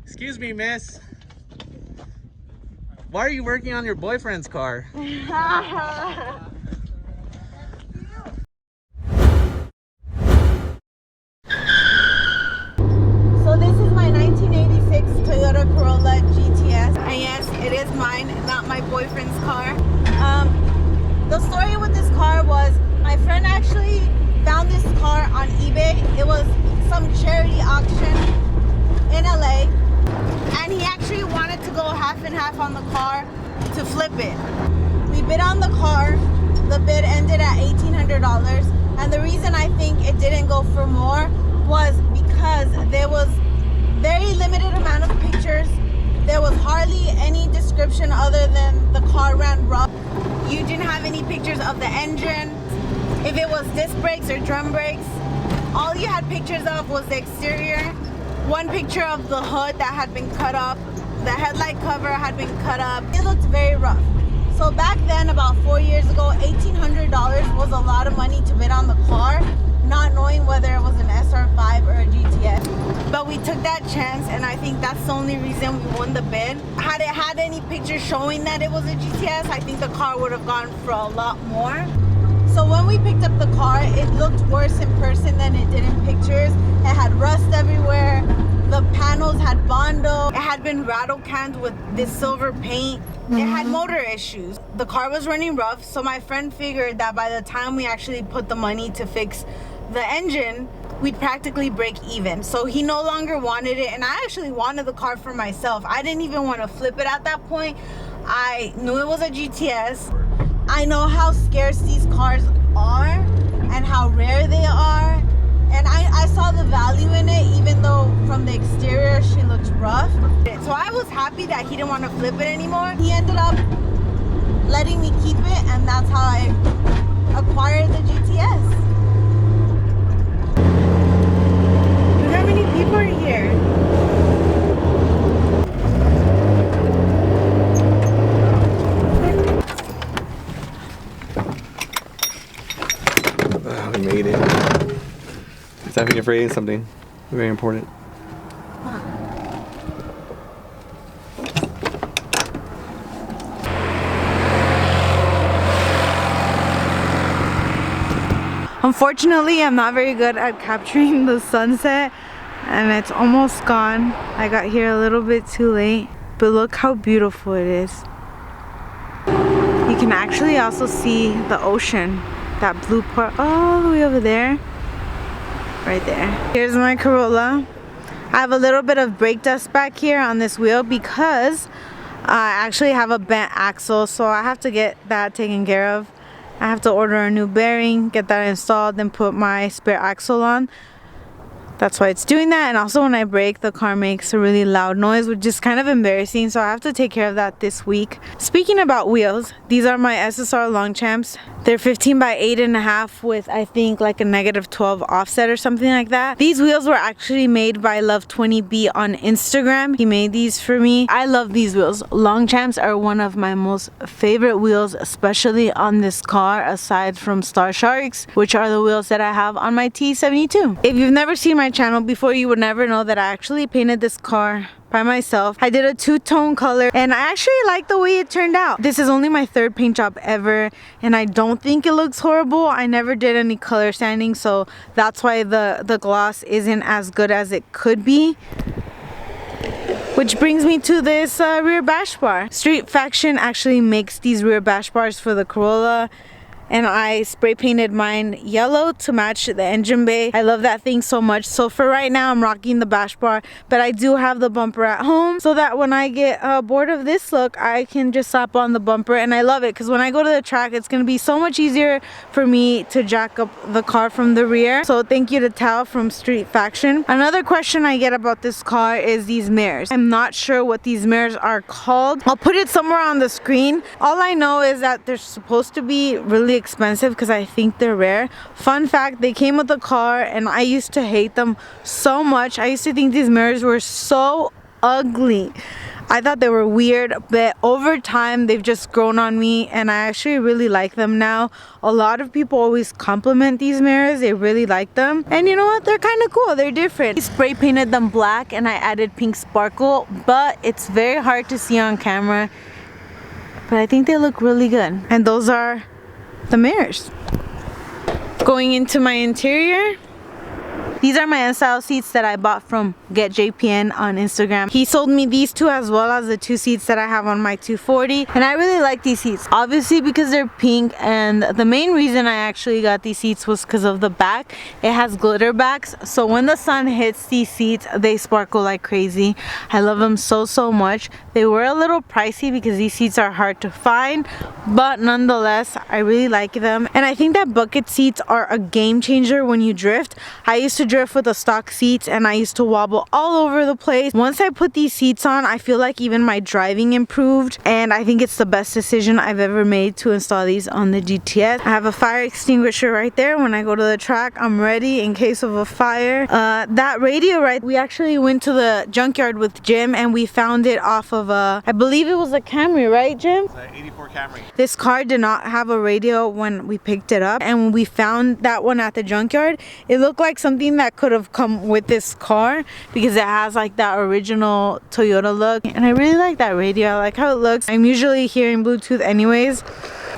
Excuse me, miss. Why are you working on your boyfriend's car? So this is my 1986 Toyota Corolla GTS. And yes, it is mine, not my boyfriend's car. The story with this car was my friend actually found this car on eBay. It was some charity auction in LA. And he actually wanted to go half and half on the car to flip it. We bid on the car. The bid ended at $1,800. And the reason I think it didn't go for more was because there was very limited amount of pictures. There was hardly any description other than the car ran rough. You didn't have any pictures of the engine, if it was disc brakes or drum brakes. All you had pictures of was the exterior. One picture of the hood that had been cut up. The headlight cover had been cut up. It looked very rough. So back then, about 4 years ago, $1,800 was a lot of money to bid on the car, not knowing whether it was an SR5 or a GTS. But we took that chance, and I think that's the only reason we won the bid. Had it had any pictures showing that it was a GTS, I think the car would have gone for a lot more. So when we picked up the car, it looked worse in person than it did in pictures. It had rust everywhere. The panels had Bondo. It had been rattle canned with this silver paint. It had motor issues. The car was running rough, so my friend figured that by the time we actually put the money to fix the engine, we'd practically break even. So he no longer wanted it, and I actually wanted the car for myself. I didn't even want to flip it at that point. I knew it was a GTS. I know how scarce these cars are and how rare they are. And I saw the value in it, even though from the exterior she looks rough. So I was happy that he didn't want to flip it anymore. He ended up letting me keep it, and that's how I acquired the GTS. Look how many people are here. We made it. Steph, you're forgetting something very important. Unfortunately, I'm not very good at capturing the sunset, and it's almost gone. I got here a little bit too late, but look how beautiful it is. You can actually also see the ocean, that blue part all the way over there. Right there. Here's my Corolla. I have a little bit of brake dust back here on this wheel because I actually have a bent axle, so I have to get that taken care of. I have to order a new bearing, get that installed, then put my spare axle on. That's why it's doing that. And also when I brake, the car makes a really loud noise, which is kind of embarrassing, so I have to take care of that this week. Speaking about wheels, these are my SSR Longchamps. They're 15 by 8.5 with, I think, like a -12 offset or something like that. These wheels were actually made by Love20B on Instagram. He made these for me. I love these wheels. Longchamps are one of my most favorite wheels, especially on this car, aside from Star Sharks, which are the wheels that I have on my T72. If you've never seen my channel before, you would never know that I actually painted this car by myself. I did a two-tone color, and I actually like the way it turned out. This is only my third paint job ever, and I don't think it looks horrible. I never did any color sanding, so that's why the gloss isn't as good as it could be. Which brings me to this rear bash bar. Street Faction actually makes these rear bash bars for the Corolla, and I spray painted mine yellow to match the engine bay. I love that thing so much. So for right now, I'm rocking the bash bar, but I do have the bumper at home so that when I get bored of this look, I can just slap on the bumper. And I love it because when I go to the track, it's going to be so much easier for me to jack up the car from the rear. So thank you to Tao from Street Faction. Another question I get about this car is these mirrors. I'm not sure what these mirrors are called. I'll put it somewhere on the screen. All I know is that they're supposed to be really expensive because I think they're rare. Fun fact, they came with the car and I used to hate them so much. I used to think these mirrors were so ugly. I thought they were weird, but over time they've just grown on me and I actually really like them now. A lot of people always compliment these mirrors. They really like them. And you know what? They're kind of cool. They're different. I spray painted them black and I added pink sparkle, but it's very hard to see on camera. But I think they look really good. And those are the mirrors. Going into my interior, these are my Unstyled seats that I bought from Get JPN on Instagram. He sold me these two as well as the 2 seats that I have on my 240. And I really like these seats, obviously because they're pink. And the main reason I actually got these seats was because of the back. It has glitter backs. So when the sun hits these seats, they sparkle like crazy. I love them so much. They were a little pricey because these seats are hard to find. But nonetheless, I really like them. And I think that bucket seats are a game changer when you drift. I used to drift with the stock seats and I used to wobble all over the place. Once I put these seats on, I feel like even my driving improved, and I think it's the best decision I've ever made to install these on the GTS. I have a fire extinguisher right there. When I go to the track, I'm ready in case of a fire. That radio, right, we actually went to the junkyard with Jim and we found it off of a, I believe it was a Camry, right Jim? It's an 84 Camry. This car did not have a radio when we picked it up, and when we found that one at the junkyard, it looked like something that could have come with this car because it has like that original Toyota look, and I really like that radio. I like how it looks. I'm usually hearing Bluetooth anyways.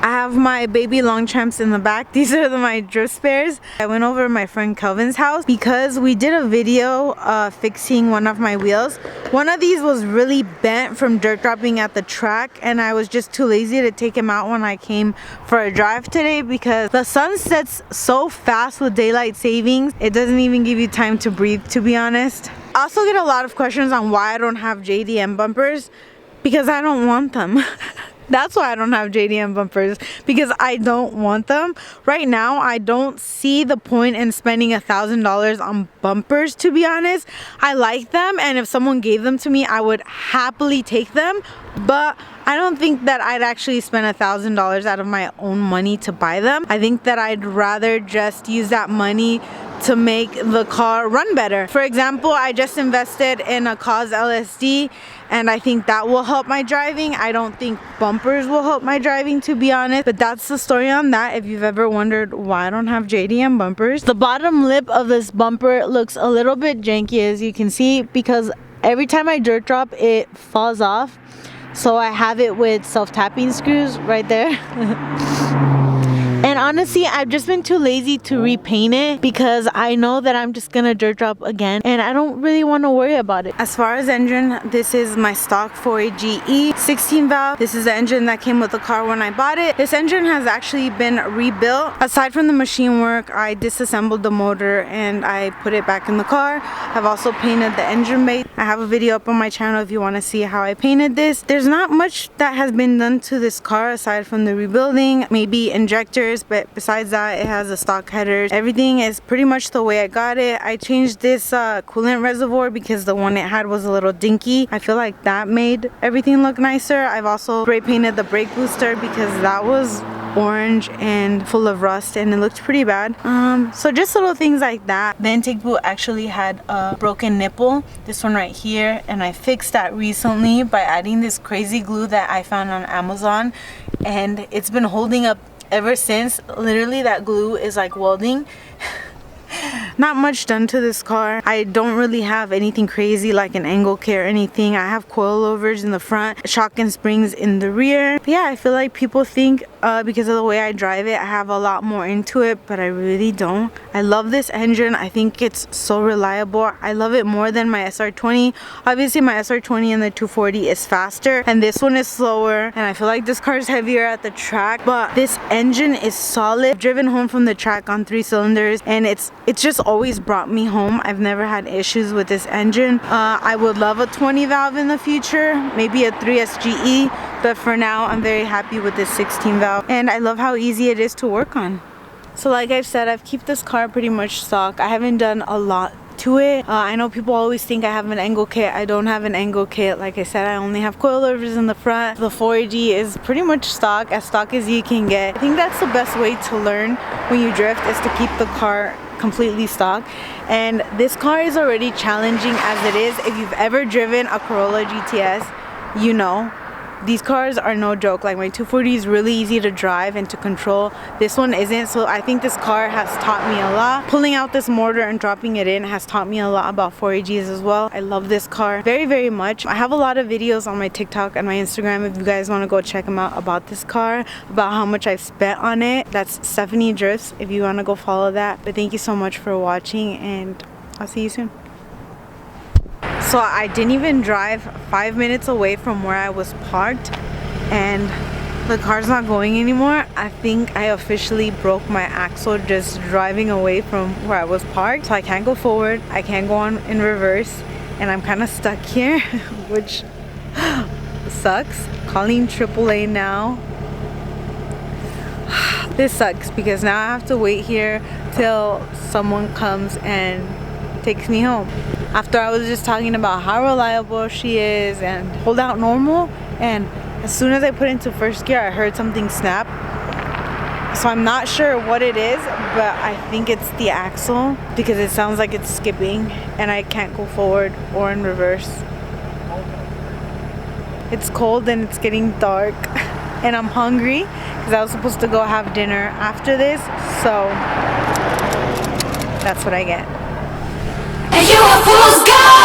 I have my baby Longchamps in the back. These are my drift spares. I went over to my friend Kelvin's house because we did a video fixing one of my wheels. One of these was really bent from dirt dropping at the track, and I was just too lazy to take him out when I came for a drive today because the sun sets so fast with daylight savings. It doesn't even give you time to breathe, to be honest. I also get a lot of questions on why I don't have JDM bumpers, because I don't want them. That's why I don't have JDM bumpers, because I don't want them. Right now, I don't see the point in spending $1,000 on bumpers, to be honest. I like them, and if someone gave them to me, I would happily take them. But I don't think that I'd actually spend $1,000 out of my own money to buy them. I think that I'd rather just use that money to make the car run better. For example, I just invested in a Cause LSD, and I think that will help my driving. I don't think bumpers will help my driving, to be honest. But that's the story on that, if you've ever wondered why I don't have JDM bumpers. The bottom lip of this bumper looks a little bit janky, as you can see, because every time I dirt drop, it falls off. So I have it with self-tapping screws right there. And honestly, I've just been too lazy to repaint it because I know that I'm just gonna dirt drop again and I don't really want to worry about it. As far as engine, this is my stock 4AGE 16 valve. This is the engine that came with the car when I bought it. This engine has actually been rebuilt. Aside from the machine work, I disassembled the motor and I put it back in the car. I've also painted the engine bay. I have a video up on my channel if you want to see how I painted this. There's not much that has been done to this car aside from the rebuilding, maybe injectors, but besides that, it has a stock header. Everything is pretty much the way I got it. I changed this coolant reservoir because the one it had was a little dinky. I feel like that made everything look nicer. I've also spray painted the brake booster because that was orange and full of rust and it looked pretty bad. So just little things like that. The intake boot actually had a broken nipple, this one right here, and I fixed that recently by adding this crazy glue that I found on Amazon, and it's been holding up ever since. Literally that glue is like welding. Not much done to this car. I don't really have anything crazy like an angle kit or anything. I have coilovers in the front, shock and springs in the rear. But yeah, I feel like people think because of the way I drive it, I have a lot more into it, but I really don't. I love this engine. I think it's so reliable. I love it more than my SR20. Obviously my SR20 and the 240 is faster and this one is slower, and I feel like this car is heavier at the track, but this engine is solid. I've driven home from the track on 3 cylinders and it's just always brought me home. I've never had issues with this engine. I would love a 20 valve in the future, maybe a 3SGE, but for now I'm very happy with this 16 valve, and I love how easy it is to work on. So like I've said, I've kept this car pretty much stock. I haven't done a lot to it. I know people always think I have an angle kit. I don't have an angle kit. Like I said, I only have coilovers in the front. The 4AG is pretty much stock as you can get. I think that's the best way to learn when you drift, is to keep the car completely stock. And this car is already challenging as it is. If you've ever driven a Corolla GTS, you know, these cars are no joke. Like my 240 is really easy to drive and to control. This one isn't. So I think this car has taught me a lot. Pulling out this mortar and dropping it in has taught me a lot about 4AGs as well. I love this car very, very much. I have a lot of videos on my TikTok and my Instagram if you guys want to go check them out about this car, about how much I've spent on it. That's Stephanie Drifts if you want to go follow that. But thank you so much for watching, and I'll see you soon. So I didn't even drive 5 minutes away from where I was parked, and the car's not going anymore. I think I officially broke my axle just driving away from where I was parked. So I can't go forward, I can't go on in reverse, and I'm kind of stuck here, which sucks. Calling AAA now. This sucks because now I have to wait here till someone comes and takes me home. After I was just talking about how reliable she is and hold out normal, and as soon as I put into first gear I heard something snap. So I'm not sure what it is, but I think it's the axle because it sounds like it's skipping and I can't go forward or in reverse. It's cold and it's getting dark and I'm hungry because I was supposed to go have dinner after this, so that's what I get. And you a fool's gold.